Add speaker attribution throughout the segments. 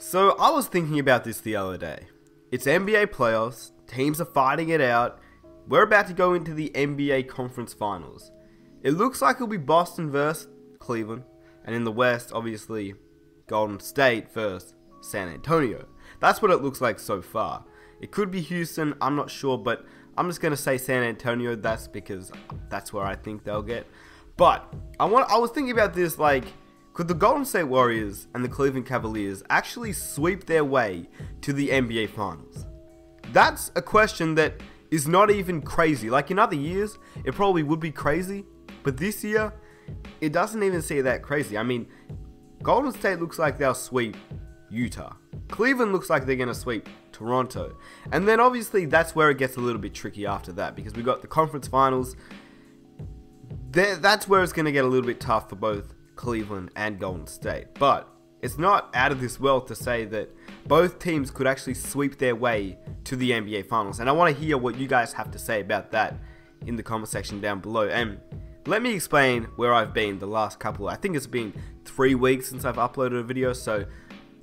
Speaker 1: So I was thinking about this the other day. It's NBA playoffs, teams are fighting it out. We're about to go into the NBA conference finals. It looks like it'll be Boston versus Cleveland, and in the West, obviously, Golden State versus San Antonio. That's what it looks like so far. It could be Houston, I'm not sure, but I'm just going to say San Antonio. That's because that's where I think they'll get. But I was thinking about this, like, could the Golden State Warriors and the Cleveland Cavaliers actually sweep their way to the NBA Finals? That's a question that is not even crazy. Like in other years, it probably would be crazy, but this year, it doesn't even seem that crazy. I mean, Golden State looks like they'll sweep Utah. Cleveland looks like they're going to sweep Toronto. And then obviously that's where it gets a little bit tricky after that, because we got the conference finals. That's where it's going to get a little bit tough for both Cleveland and Golden State. But it's not out of this world to say that both teams could actually sweep their way to the NBA Finals. And I want to hear what you guys have to say about that in the comment section down below. And let me explain where I've been the last couple. I think it's been 3 weeks since I've uploaded a video. So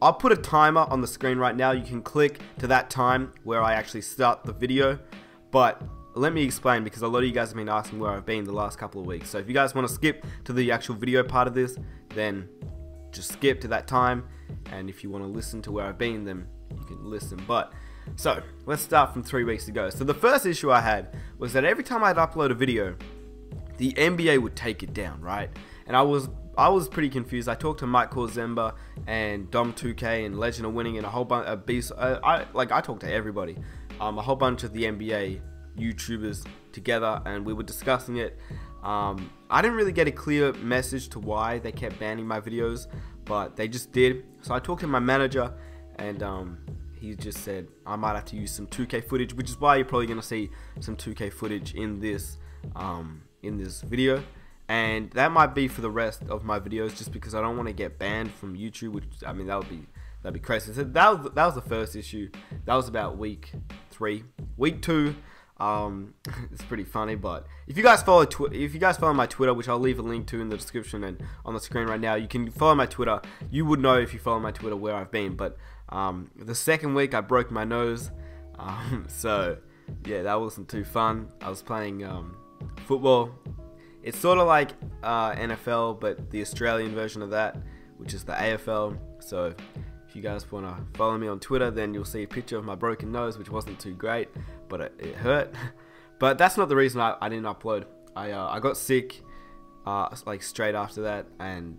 Speaker 1: I'll put a timer on the screen right now. You can click to that time where I actually start the video. But let me explain, because a lot of you guys have been asking where I've been the last couple of weeks. So if you guys want to skip to the actual video part of this, then just skip to that time. And if you want to listen to where I've been, then you can listen. But so let's start from 3 weeks ago. So the first issue I had was that every time I'd upload a video, the NBA would take it down, right? And I was pretty confused. I talked to Mike Korzemba and Dom2K and Legend of Winning and a whole bunch of beasts. I talked to everybody, a whole bunch of the NBA YouTubers together, and we were discussing it. I didn't really get a clear message to why they kept banning my videos, but they just did. So I talked to my manager, and he just said I might have to use some 2K footage, which is why you're probably gonna see some 2K footage in this video. And that might be for the rest of my videos, just because I don't want to get banned from YouTube, which, I mean, that'd be crazy. So that was the first issue. That was about week 3. Week 2, it's pretty funny, but if you guys follow my Twitter, which I'll leave a link to in the description and on the screen right now, you can follow my Twitter. You would know if you follow my Twitter where I've been. But the second week I broke my nose, so yeah, that wasn't too fun. I was playing football. It's sort of like NFL, but the Australian version of that, which is the AFL. So if you guys want to follow me on Twitter, then you'll see a picture of my broken nose, which wasn't too great, but it hurt. But that's not the reason I didn't upload. I got sick like straight after that, and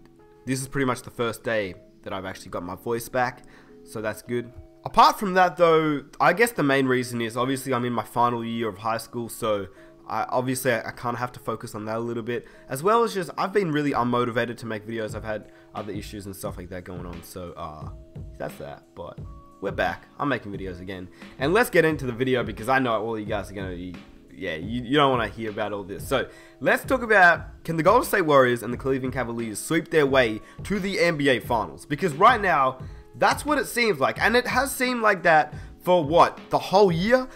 Speaker 1: this is pretty much the first day that I've actually got my voice back, so that's good. Apart from that though, I guess the main reason is obviously I'm in my final year of high school, so I kind of have to focus on that a little bit, as well as just I've been really unmotivated to make videos. I've had other issues and stuff like that going on, so that's that. But we're back. I'm making videos again, and let's get into the video, because I know all you guys are gonna be, yeah, you don't want to hear about all this. So let's talk about, can the Golden State Warriors and the Cleveland Cavaliers sweep their way to the NBA Finals? Because right now, that's what it seems like, and it has seemed like that for what, the whole year?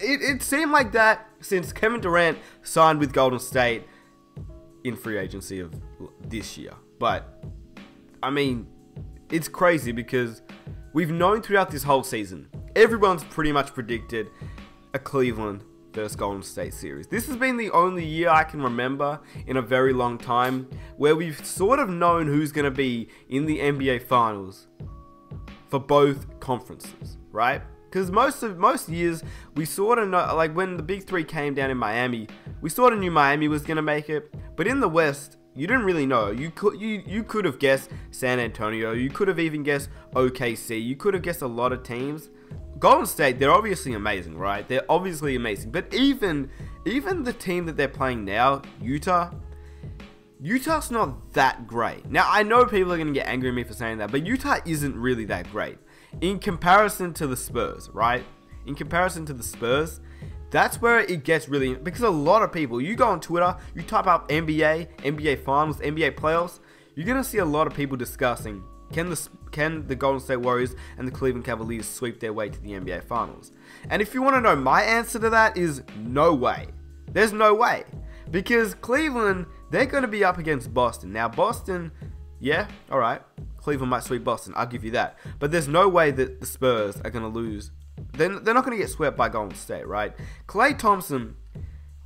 Speaker 1: It seemed like that since Kevin Durant signed with Golden State in free agency of this year. But I mean, it's crazy, because we've known throughout this whole season, everyone's pretty much predicted a Cleveland versus Golden State series. This has been the only year I can remember in a very long time where we've sort of known who's going to be in the NBA Finals for both conferences, right? Because most years, we sort of know, like when the big 3 came down in Miami, we sort of knew Miami was going to make it. But in the West, you didn't really know. You could have guessed San Antonio. You could have even guessed OKC. You could have guessed a lot of teams. Golden State, they're obviously amazing, right? They're obviously amazing. But even the team that they're playing now, Utah's not that great. Now, I know people are going to get angry at me for saying that, but Utah isn't really that great in comparison to the Spurs, right? In comparison to the Spurs, that's where it gets really, because a lot of people, you go on Twitter, you type up NBA Finals, NBA playoffs, you're going to see a lot of people discussing, can the Golden State Warriors and the Cleveland Cavaliers sweep their way to the NBA Finals? And if you want to know, my answer to that is no way. There's no way. Because Cleveland, they're going to be up against Boston. Now, Boston, yeah, alright. Cleveland might sweep Boston. I'll give you that. But there's no way that the Spurs are going to lose. They're not going to get swept by Golden State, right? Klay Thompson,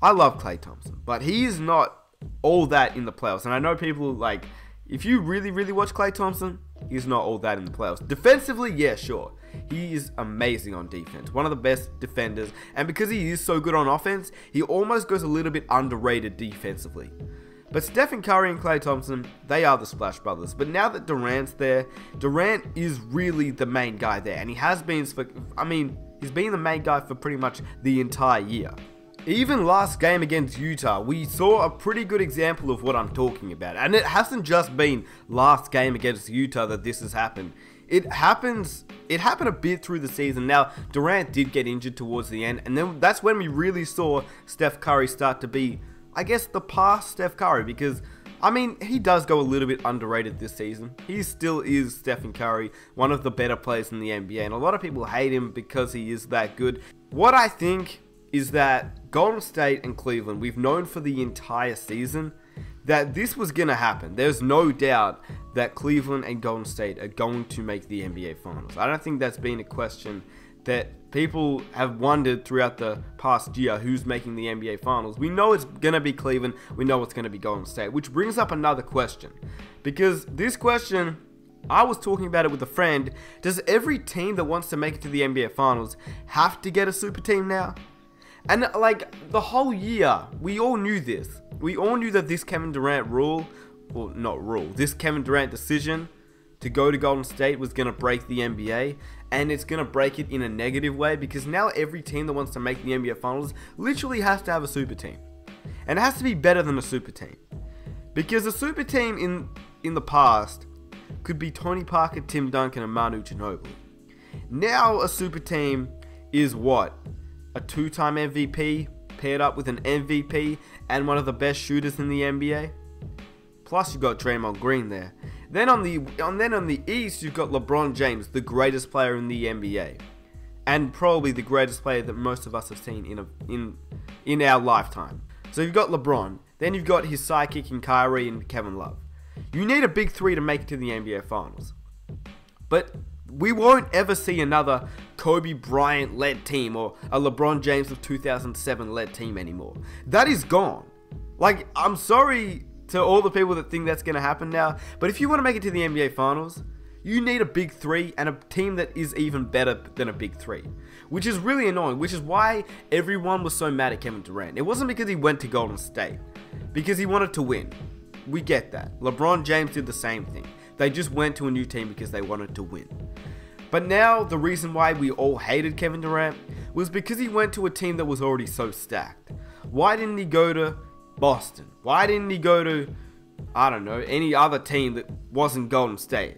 Speaker 1: I love Klay Thompson, but he is not all that in the playoffs. And I know people like, if you really, really watch Klay Thompson, he's not all that in the playoffs. Defensively, yeah, sure. He is amazing on defense. One of the best defenders. And because he is so good on offense, he almost goes a little bit underrated defensively. But Stephen Curry and Klay Thompson, they are the Splash Brothers. But now that Durant's there, Durant is really the main guy there. And he has been for, he's been the main guy for pretty much the entire year. Even last game against Utah, we saw a pretty good example of what I'm talking about. And it hasn't just been last game against Utah that this has happened. It happened a bit through the season. Now, Durant did get injured towards the end. And then that's when we really saw Steph Curry start to be, I guess, the past Steph Curry, because, he does go a little bit underrated this season. He still is Stephen Curry, one of the better players in the NBA, and a lot of people hate him because he is that good. What I think is that Golden State and Cleveland, we've known for the entire season that this was going to happen. There's no doubt that Cleveland and Golden State are going to make the NBA Finals. I don't think that's been a question that people have wondered throughout the past year, who's making the NBA Finals. We know it's going to be Cleveland. We know it's going to be Golden State, which brings up another question. Because this question, I was talking about it with a friend. Does every team that wants to make it to the NBA Finals have to get a super team now? And like the whole year, we all knew this. We all knew that this Kevin Durant this Kevin Durant decision to go to Golden State was going to break the NBA, and it's going to break it in a negative way, because now every team that wants to make the NBA Finals literally has to have a super team. And it has to be better than a super team. Because a super team in the past could be Tony Parker, Tim Duncan, and Manu Ginobili. Now a super team is what? A two-time MVP paired up with an MVP and one of the best shooters in the NBA. Plus, you've got Draymond Green there. Then on the East, you've got LeBron James, the greatest player in the NBA, and probably the greatest player that most of us have seen in our lifetime. So you've got LeBron. Then you've got his sidekick in Kyrie and Kevin Love. You need a big three to make it to the NBA Finals. But we won't ever see another Kobe Bryant-led team or a LeBron James of 2007-led team anymore. That is gone. Like, I'm sorry to all the people that think that's going to happen now, but if you want to make it to the NBA Finals, you need a big three and a team that is even better than a big three. Which is really annoying, which is why everyone was so mad at Kevin Durant. It wasn't because he went to Golden State, because he wanted to win. We get that. LeBron James did the same thing. They just went to a new team because they wanted to win. But now, the reason why we all hated Kevin Durant was because he went to a team that was already so stacked. Why didn't he go to Boston? Why didn't he go to, I don't know, any other team that wasn't Golden State?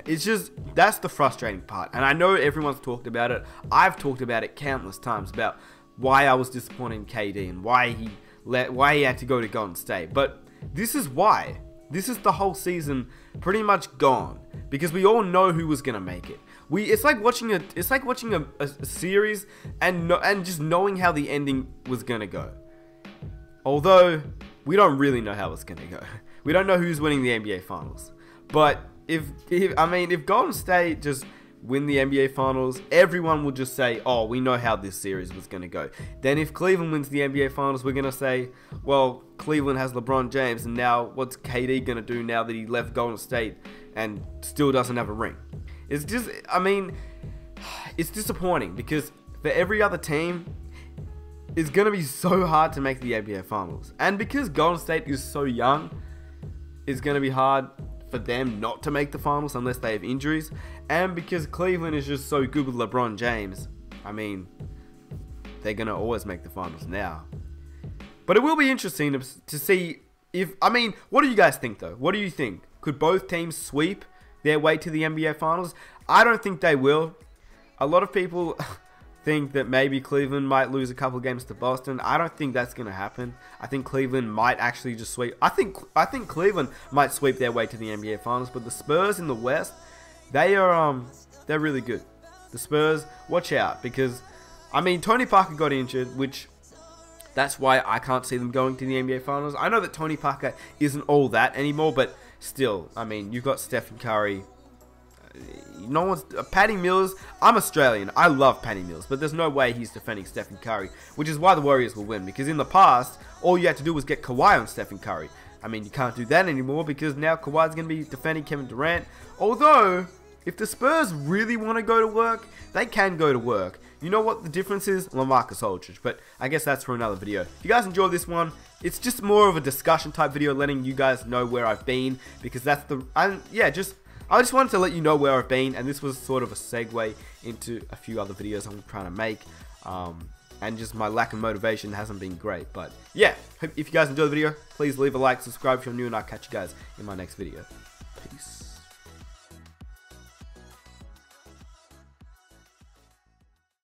Speaker 1: It's just, that's the frustrating part. And I know everyone's talked about it. I've talked about it countless times about why I was disappointed in KD and why he had to go to Golden State. But this is why. This is the whole season pretty much gone, because we all know who was gonna make it. It's like watching a series and just knowing how the ending was gonna go. Although we don't really know how it's gonna go. We don't know who's winning the NBA Finals. But if Golden State just win the NBA Finals, everyone will just say, oh, we know how this series was going to go. Then if Cleveland wins the NBA Finals, we're going to say, well, Cleveland has LeBron James, and now what's KD going to do now that he left Golden State and still doesn't have a ring? It's just, it's disappointing, because for every other team, it's going to be so hard to make the NBA Finals. And because Golden State is so young, it's going to be hard for them not to make the finals unless they have injuries. And because Cleveland is just so good with LeBron James, they're going to always make the finals now. But it will be interesting to see if, what do you guys think though? What do you think? Could both teams sweep their way to the NBA Finals? I don't think they will. A lot of people think that maybe Cleveland might lose a couple games to Boston. I don't think that's going to happen. I think Cleveland might actually just sweep. I think Cleveland might sweep their way to the NBA Finals, but the Spurs in the West, they're really good. The Spurs, watch out, because Tony Parker got injured, which that's why I can't see them going to the NBA Finals. I know that Tony Parker isn't all that anymore, but still, you've got Stephen Curry no one's Patty Mills. I'm Australian. I love Patty Mills, but there's no way he's defending Stephen Curry, which is why the Warriors will win. Because in the past, all you had to do was get Kawhi on Stephen Curry. I mean, you can't do that anymore because now Kawhi's going to be defending Kevin Durant. Although, if the Spurs really want to go to work, they can go to work. You know what the difference is? LaMarcus Aldridge. But I guess that's for another video. If you guys enjoyed this one, it's just more of a discussion type video, letting you guys know where I've been, because that's the... I just wanted to let you know where I've been, and this was sort of a segue into a few other videos I'm trying to make. And just my lack of motivation hasn't been great. But yeah, if you guys enjoyed the video, please leave a like, subscribe if you're new, and I'll catch you guys in my next video.